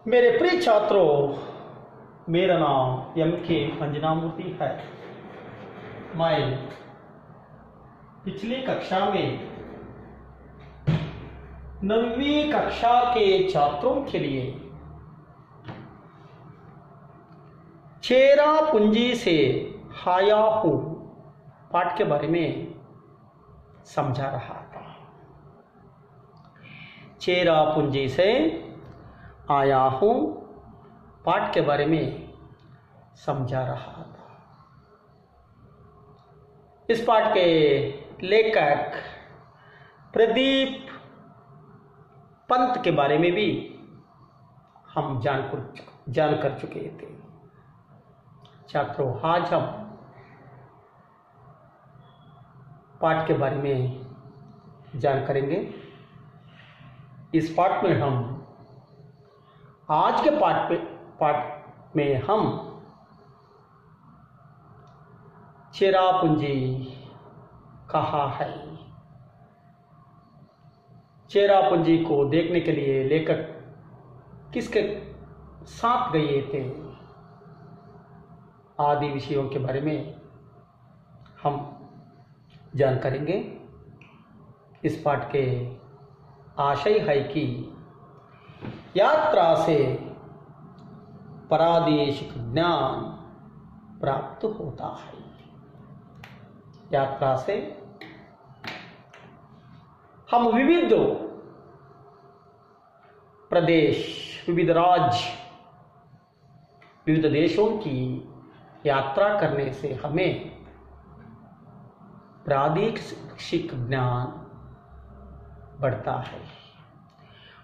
मेरे प्रिय छात्रों, मेरा नाम M.K. अंजनामूर्ति है। मैं पिछली कक्षा में 9वीं कक्षा के छात्रों के लिए चेरापूंजी से आया हूँ पाठ के बारे में समझा रहा था। चेरापूंजी से आया हूँ पाठ के बारे में समझा रहा था। इस पाठ के लेखक प्रदीप पंत के बारे में भी हम जान कर चुके थे। छात्रों, आज हम पाठ के बारे में जान करेंगे। इस पाठ में हम आज के पाठ में हम चेरापूंजी कहाँ है, चेरापूंजी को देखने के लिए लेखक किसके साथ गए थे आदि विषयों के बारे में हम जान करेंगे। इस पाठ के आशय है कि यात्रा से प्रादेशिक ज्ञान प्राप्त होता है। यात्रा से हम विविध प्रदेश, विविध राज्य, विविध देशों की यात्रा करने से हमें प्रादेशिक ज्ञान बढ़ता है।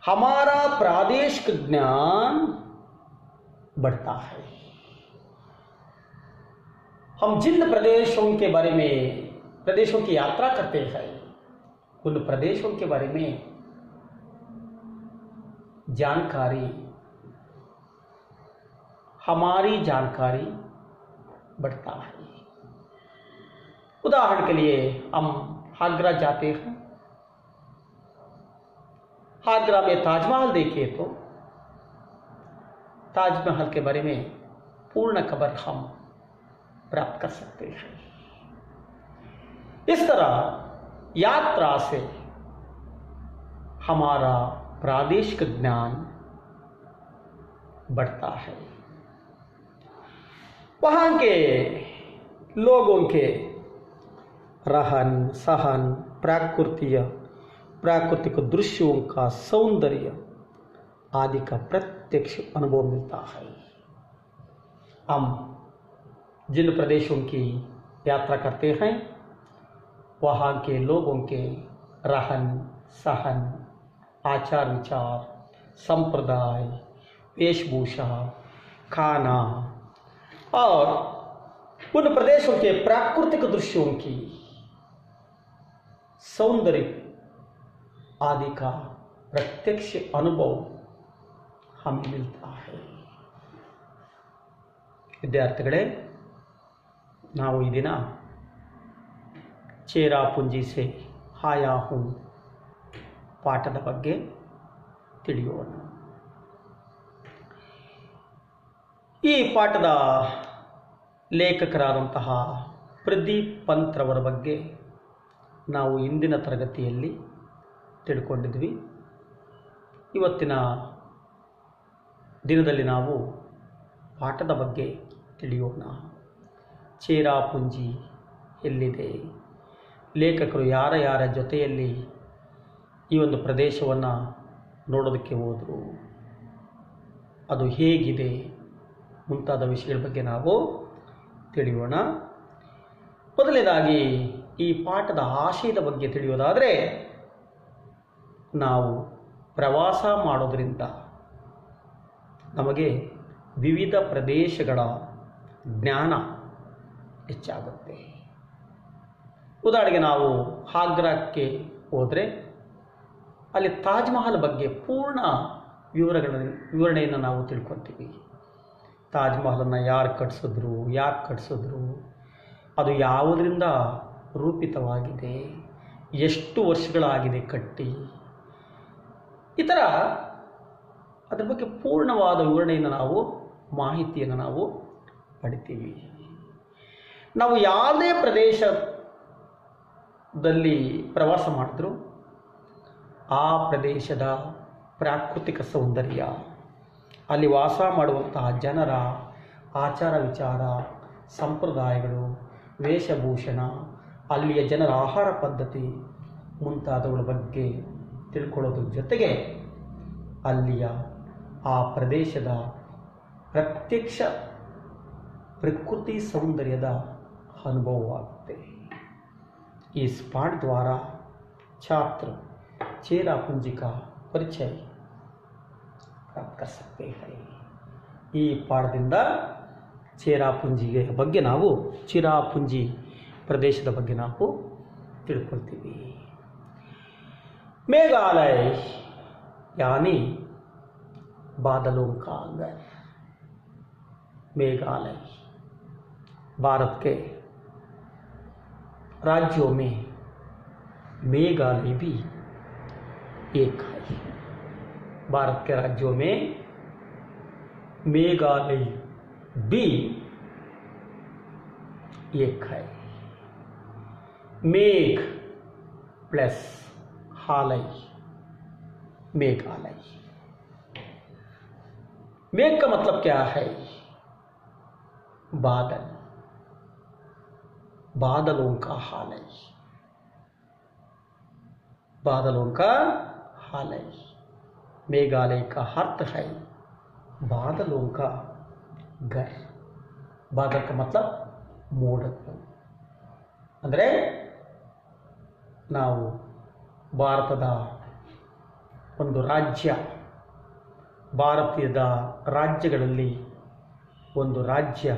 हमारा प्रादेशिक ज्ञान बढ़ता है। हम जिन प्रदेशों के बारे में प्रदेशों की यात्रा करते हैं, उन प्रदेशों के बारे में जानकारी, हमारी जानकारी बढ़ता है। उदाहरण के लिए हम आगरा जाते हैं। आगरा में ताजमहल देखे तो ताजमहल के बारे में पूर्ण खबर हम प्राप्त कर सकते हैं। इस तरह यात्रा से हमारा प्रादेशिक ज्ञान बढ़ता है। वहां के लोगों के रहन सहन, प्राकृतिक दृश्यों का सौंदर्य आदि का प्रत्यक्ष अनुभव मिलता है। हम जिन प्रदेशों की यात्रा करते हैं, वहाँ के लोगों के रहन सहन, आचार विचार, संप्रदाय, वेशभूषा, खाना और उन प्रदेशों के प्राकृतिक दृश्यों की सौंदर्य आदि का प्रत्यक्ष अनुभव हमें मिलता है। ವಿದ್ಯಾರ್ಥಿಗಳೇ, ನಾವು ಈ ದಿನ ಚೇರಾಪುಂಜಿ ಸೆ ಆಯಾ ಹೂಂ ಪಾಠದ ಬಗ್ಗೆ ತಿಳಿಯೋಣ। ಈ ಪಾಠದ ಲೇಖಕರಾದಂತಹ ಪ್ರದೀಪ್ ಪಂತ್ರವರ ಬಗ್ಗೆ ನಾವು ಇಂದಿನ ತರಗತಿಯಲ್ಲಿ ತಿಳ್ಕೊಂಡಿದ್ವಿ। ಇವತ್ತಿನ ದಿನದಲ್ಲಿ ನಾವು ಪಾಠದ ಬಗ್ಗೆ ತಿಳಿಯೋಣ। ಚೇರಾಪುಂಜಿ ಎಲ್ಲಿದೆ, ಲೇಖಕರು ಯಾರ ಜೊತೆಯಲ್ಲಿ ಈ ಒಂದು ಪ್ರದೇಶವನ್ನು ನೋಡೋದಕ್ಕೆ ಹೋದರು, ಅದು ಹೇಗಿದೆ ಮುಂತಾದ ವಿಷಯಗಳ ಬಗ್ಗೆ ನಾವು ತಿಳಿಯೋಣ। ಮೊದಲನೇದಾಗಿ ಈ ಪಾಠದ ಆಶಯದ ಬಗ್ಗೆ ತಿಳಿಯೋದಾದರೆ, ನಾವು ಪ್ರವಾಸ ಮಾಡೋದರಿಂದ ನಮಗೆ ವಿವಿಧ ಪ್ರದೇಶಗಳ ಜ್ಞಾನ ಹೆಚ್ಚಾಗುತ್ತೆ। ಉದಾಹರಣೆಗೆ ನಾವು ಆಗ್ರಾಕ್ಕೆ ಹೋದರೆ ಅಲ್ಲಿ ತಾಜ್ ಮಹಲ್ ಬಗ್ಗೆ ಪೂರ್ಣ ವಿವರಣೆಯನ್ನು ನಾವು ತಿಳ್ಕೊತೀವಿ। ತಾಜ್ ಮಹಲನ್ನು ಯಾರು ಕಟ್ಟಿಸಿದ್ರು, ಯಾಕೆ ಕಟ್ಟಿಸಿದ್ರು, ಅದು ಯಾವುದರಿಂದ ರೂಪಿತವಾಗಿದೆ, ಎಷ್ಟು ವರ್ಷಗಳಾಗಿದೆ ಕಟ್ಟಿ, ಈ ಥರ ಅದರ ಬಗ್ಗೆ ಪೂರ್ಣವಾದ ವಿವರಣೆಯನ್ನು ನಾವು ಮಾಹಿತಿಯನ್ನು ನಾವು ಪಡಿತೀವಿ. ನಾವು ಯಾವುದೇ ಪ್ರದೇಶದಲ್ಲಿ ಪ್ರವಾಸ ಮಾಡಿದ್ರು ಆ ಪ್ರದೇಶದ ಪ್ರಾಕೃತಿಕ ಸೌಂದರ್ಯ, ಅಲ್ಲಿ ವಾಸ ಮಾಡುವಂತಹ ಜನರ ಆಚಾರ ವಿಚಾರ, ಸಂಪ್ರದಾಯಗಳು, ವೇಷಭೂಷಣ, ಅಲ್ಲಿಯ ಜನರ ಆಹಾರ ಪದ್ಧತಿ ಮುಂತಾದವುಗಳ ಬಗ್ಗೆ ತಿಳ್ಕೊಳ್ಳೋದ್ರ ಜೊತೆಗೆ ಅಲ್ಲಿಯ ಆ ಪ್ರದೇಶದ ಪ್ರತ್ಯಕ್ಷ ಪ್ರಕೃತಿ ಸೌಂದರ್ಯದ ಅನುಭವವಾಗುತ್ತೆ. ಈ स्पाट द्वारा छात्र चेरापूंजी का परिचय प्राप्त कर सकते हैं. ಈ ಪಾಠದಿಂದ ಚೇರಾಪುಂಜಿಯ ಬಗ್ಗೆ ನಾವು ಚಿರಾಪುಂಜಿ ಪ್ರದೇಶದ ಬಗ್ಗೆ ನಾವು ತಿಳ್ಕೊಳ್ತೀವಿ. मेघालय यानी बादलों का घर. मेघालय भारत के राज्यों में मेघालय भी एक है. भारत के राज्यों में मेघालय भी एक है. मेघ प्लस हालय मेघालय. मेघ का मतलब क्या है? बादल, बादलों का हालय, बादलों का हालय. मेघालय का अर्थ है बादलों का घर. बादल का मतलब ಮೋಡಗಳು. ಅಂದರೆ ನಾವು ಭಾರತದ ಒಂದು ರಾಜ್ಯ, ಭಾರತೀಯದ ರಾಜ್ಯಗಳಲ್ಲಿ ಒಂದು ರಾಜ್ಯ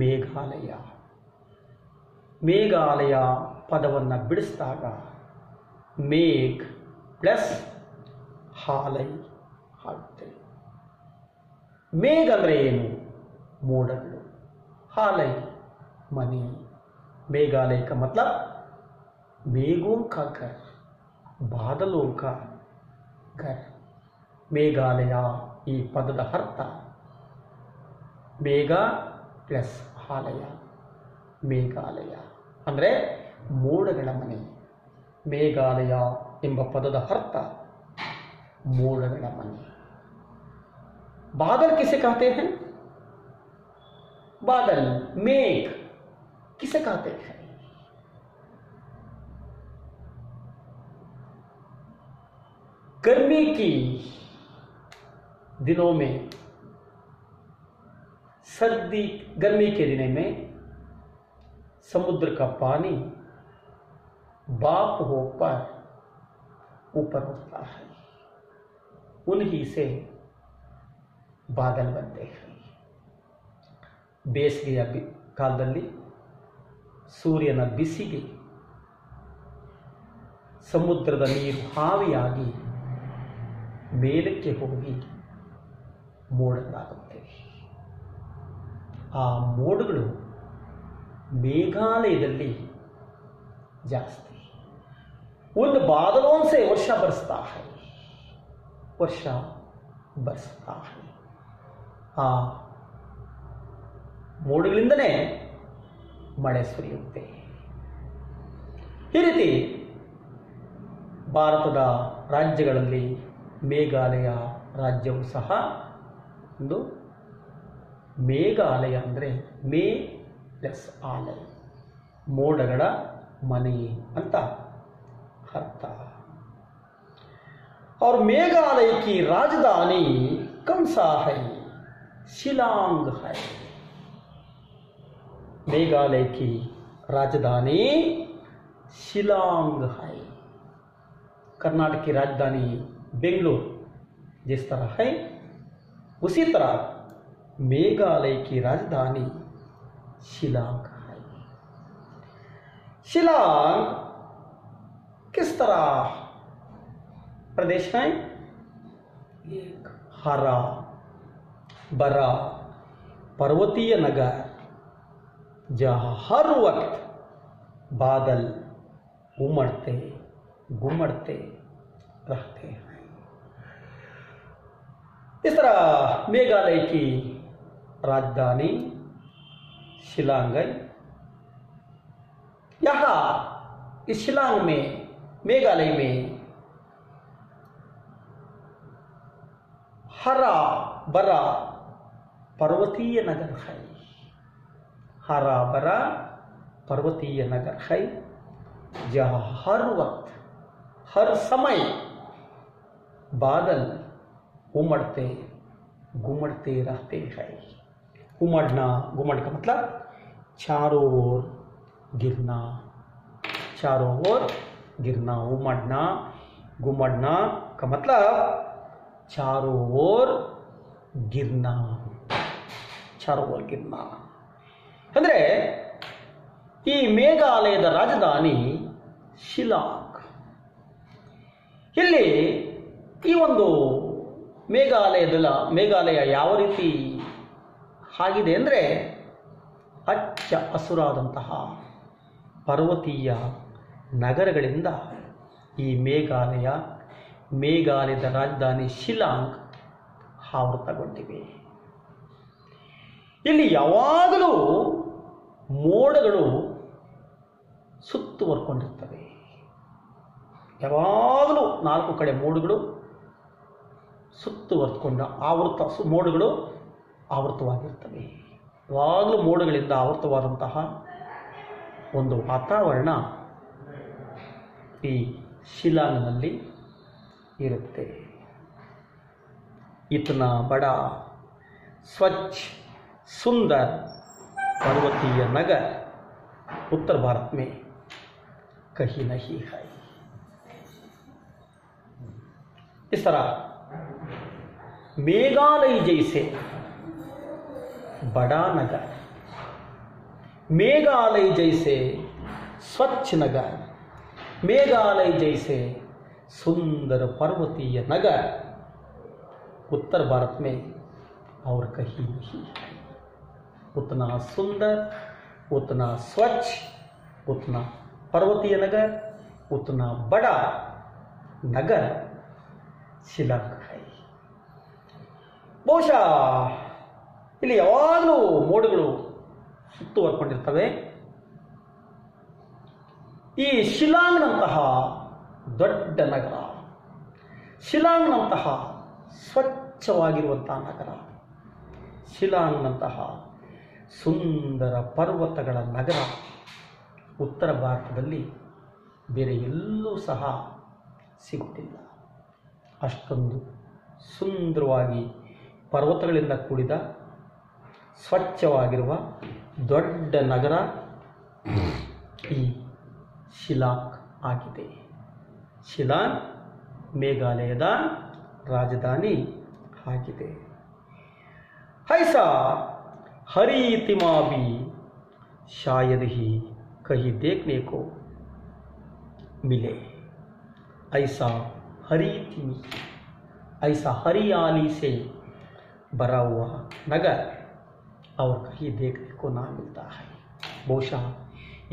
ಮೇಘಾಲಯ. ಮೇಘಾಲಯ ಪದವನ್ನು ಬಿಡಿಸಿದಾಗ ಮೇಘ್ ಪ್ಲಸ್ ಹಾಲೈ ಆಗುತ್ತೆ. ಮೇಘ ಅಂದರೆ ಏನು? ಮೋಡಗಳು. हालय मनी. मेघालय का मतलब मेघों का घर, बादलों का घर. मेघालय ಈ ಪದದ ಅರ್ಥ ಮೇಘ ಪ್ಲಸ್ ಹಾಲಯ, ಮೇಘಾಲಯ ಅಂದರೆ ಮೋಡಗಳ ಮನೆ. ಮೇಘಾಲಯ ಎಂಬ ಪದದ ಅರ್ಥ ಮೋಡಗಳ ಮನೆ. बादल किसे कहते हैं? बादल, मेघ किसे कहते हैं? गर्मी की दिनों में, गर्मी के दिनों में समुद्र का पानी भाप होकर ऊपर उठता है. उन्हीं से बादल बनते हैं. ಬೇಸಿಗೆಯ ಕಾಲದಲ್ಲಿ ಸೂರ್ಯನ ಬಿಸಿಗೆ ಸಮುದ್ರದ ನೀರು ಆವಿಯಾಗಿ ಮೇಲಕ್ಕೆ ಹೋಗಿ ಮೋಡಗಳಾಗುತ್ತೆ. ಆ ಮೋಡಗಳು ಮೇಘಾಲಯದಲ್ಲಿ ಜಾಸ್ತಿ. ಒಂದು बादलों से वर्षा बरसता है, वर्षा बरसता है. ಆ ಮೋಡಗಳಿಂದಲೇ ಮಳೆ ಸುರಿಯುತ್ತೆ. ಈ ರೀತಿ ಭಾರತದ ರಾಜ್ಯಗಳಲ್ಲಿ ಮೇಘಾಲಯ ರಾಜ್ಯವು ಸಹ ಒಂದು. ಮೇಘಾಲಯ ಅಂದರೆ ಮೇ ಪ್ಲಸ್ ಆಲಯ, ಮೋಡಗಳ ಮನೆ ಅಂತ ಅರ್ಥ. और मेघालय की राजधानी कौन सा है? शिलांग है. मेघालय की राजधानी शिलांग है. कर्नाटक की राजधानी बेंगलुरु जिस तरह है, उसी तरह मेघालय की राजधानी शिलांग है. शिलांग किस तरह प्रदेश है? एक हरा भरा पर्वतीय नगर जहाँ हर वक्त बादल उमड़ते घुमड़ते रहते हैं. इस तरह मेघालय की राजधानी शिलांग है। यहाँ इस शिलांग में, मेघालय में हरा भरा पर्वतीय नगर है। हरा भरा पर्वतीय नगर है जहाँ हर वक्त, हर समय बादल उमड़ते घुमड़ते रहते हैं। उमड़ना, घुमड़ का मतलब चारों ओर गिरना, चारों ओर गिरना। उमड़ना, घुमड़ना का मतलब चारों ओर गिरना, चारों ओर गिरना। ಅಂದ್ರೆ ಈ ಮೇಘಾಲಯದ ರಾಜಧಾನಿ ಶಿಲಾಂಗ್. ಇಲ್ಲಿ ಈ ಒಂದು ಮೇಘಾಲಯ ಯಾವ ರೀತಿ ಆಗಿದೆ ಅಂದರೆ ಹಚ್ಚ ಹಸುರಾದಂತಹ ಪರ್ವತೀಯ ನಗರಗಳಿಂದ ಈ ಮೇಘಾಲಯದ ರಾಜಧಾನಿ ಶಿಲಾಂಗ್ ಆವೃತಗೊಂಡಿವೆ. ಇಲ್ಲಿ ಯಾವಾಗಲೂ ಮೋಡಗಳು ಸುತ್ತುವರ್ಕೊಂಡಿರ್ತವೆ. ಯಾವಾಗಲೂ 4 ಕಡೆ ಮೋಡಗಳು ಸುತ್ತುವರ್ಕೊಂಡು ಮೋಡಗಳು ಆವೃತವಾಗಿರ್ತವೆ. ಯಾವಾಗಲೂ ಮೋಡಗಳಿಂದ ಆವೃತವಾದಂತಹ ಒಂದು ವಾತಾವರಣ ಈ ಶಿಲಾಂಗ್ನಲ್ಲಿ ಇರುತ್ತೆ. इतना बड़ा स्वच्छ सुंदर पर्वतीय नगर उत्तर भारत में कहीं नहीं है. इस तरह मेघालय जैसे बड़ा नगर, मेघालय जैसे स्वच्छ नगर, मेघालय जैसे सुंदर पर्वतीय नगर उत्तर भारत में और कहीं नहीं है. उतना सुंदर, उतना स्वच्छ, उतना पर्वतीय नगर, उतना बड़ा नगर ಶಿಲಾಂಗ್ है. ಬಹುಶಃ ಇಲ್ಲಿ ಯಾವಾಗಲೂ ಮೋಡಗಳು ಸುತ್ತುವರ್ಕೊಂಡಿರ್ತವೆ. ಈ ಶಿಲಾಂಗ್ನಂತಹ ದೊಡ್ಡ ನಗರ, ಶಿಲಾಂಗ್ನಂತಹ ಸ್ವಚ್ಛವಾಗಿರುವಂತಹ ನಗರ, ಶಿಲಾಂಗ್ನಂತಹ ಸುಂದರ ಪರ್ವತಗಳ ನಗರ ಉತ್ತರ ಭಾರತದಲ್ಲಿ ಬೇರೆ ಎಲ್ಲೂ ಸಹ ಸಿಗುತ್ತಿಲ್ಲ. ಅಷ್ಟೊಂದು ಸುಂದರವಾಗಿ ಪರ್ವತಗಳಿಂದ ಕೂಡಿದ ಸ್ವಚ್ಛವಾಗಿರುವ ದೊಡ್ಡ ನಗರ ಈ ಶಿಲಾಂಗ್ ಆಗಿದೆ. ಶಿಲಾಂಗ್ ಮೇಘಾಲಯದ ರಾಜಧಾನಿ ಆಗಿದೆ. ऐसा हरी तिमा भी शायद ही कहीं देखने को मिले. ऐसा हरी तिमी, ऐसा हरियाली से भरा हुआ नगर और कहीं देखने को ना मिलता है. ಬಹುಶಃ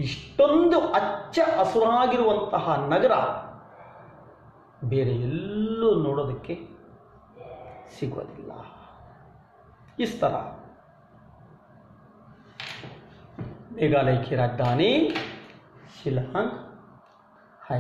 ಇಷ್ಟೊಂದು ಹಚ್ಚ ಹಸುರಾಗಿರುವಂತಹ ನಗರ ಬೇರೆ ಎಲ್ಲೂ ನೋಡೋದಕ್ಕೆ ಸಿಗೋದಿಲ್ಲ. इस तरह मेघालय की राजधानी शिलांग है.